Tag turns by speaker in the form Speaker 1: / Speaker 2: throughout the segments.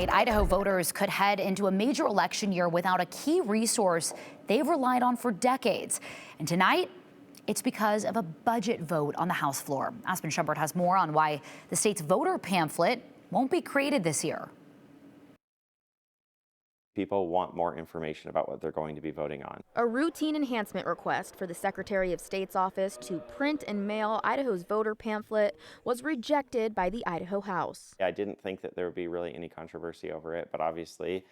Speaker 1: Idaho voters could head into a major election year without a key resource they've relied on for decades. And tonight, it's because of a budget vote on the House floor. Aspen Shepard has more on why the state's voter pamphlet won't be created this year.
Speaker 2: People want more information about what they're going to be voting on.
Speaker 3: A routine enhancement request for the Secretary of State's office to print and mail Idaho's voter pamphlet was rejected by the Idaho House.
Speaker 2: I didn't think that there would be really any controversy over it, but obviously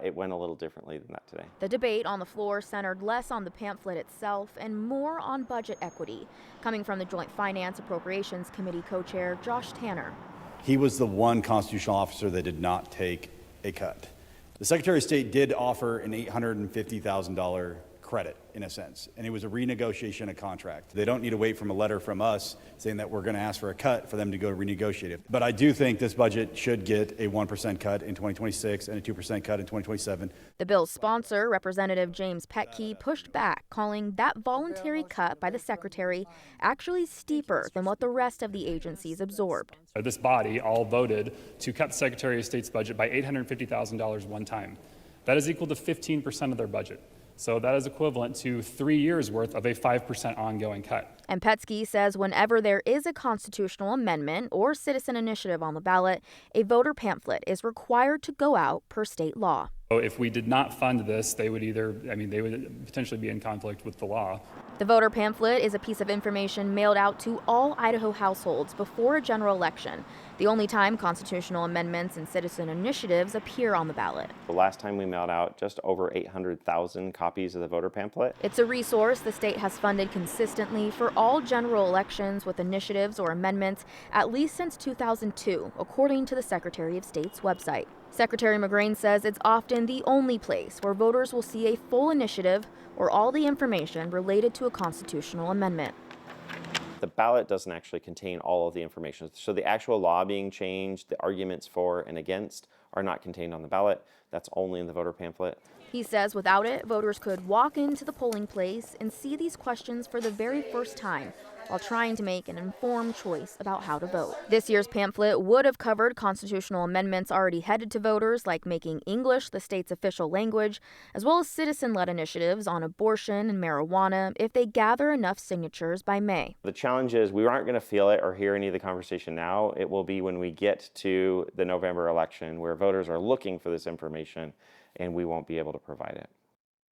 Speaker 2: it went a little differently than that today.
Speaker 3: The debate on the floor centered less on the pamphlet itself and more on budget equity, coming from the Joint Finance Appropriations Committee co-chair Josh Tanner.
Speaker 4: He was the one constitutional officer that did not take a cut. The Secretary of State did offer an $850,000 credit, in a sense, and it was a renegotiation of contract. They don't need to wait from a letter from us saying that we're going to ask for a cut for them to go renegotiate it. But I do think this budget should get a 1% cut in 2026 and a 2% cut in 2027.
Speaker 3: The bill's sponsor, Representative James Petke, pushed back, calling that voluntary cut by the Secretary actually steeper than what the rest of the agencies absorbed.
Speaker 5: This body all voted to cut the Secretary of State's budget by $850,000 one time. That is equal to 15% of their budget. So that is equivalent to 3 years worth of a 5% ongoing cut.
Speaker 3: And Petke says whenever there is a constitutional amendment or citizen initiative on the ballot, a voter pamphlet is required to go out per state law.
Speaker 5: So if we did not fund this, they would they would potentially be in conflict with the law.
Speaker 3: The voter pamphlet is a piece of information mailed out to all Idaho households before a general election, the only time constitutional amendments and citizen initiatives appear on the ballot.
Speaker 2: The last time we mailed out just over 800,000 copies of the voter pamphlet.
Speaker 3: It's a resource the state has funded consistently for all general elections with initiatives or amendments at least since 2002, according to the Secretary of State's website. Secretary McGrain says it's often the only place where voters will see a full initiative or all the information related to a constitutional amendment.
Speaker 2: The ballot doesn't actually contain all of the information. So the actual law being changed, the arguments for and against are not contained on the ballot. That's only in the voter pamphlet.
Speaker 3: He says without it, voters could walk into the polling place and see these questions for the very first time while trying to make an informed choice about how to vote. This year's pamphlet would have covered constitutional amendments already headed to voters, like making English the state's official language, as well as citizen-led initiatives on abortion and marijuana if they gather enough signatures by May.
Speaker 2: The challenge is we aren't going to feel it or hear any of the conversation now. It will be when we get to the November election where voters are looking for this information and we won't be able to provide it.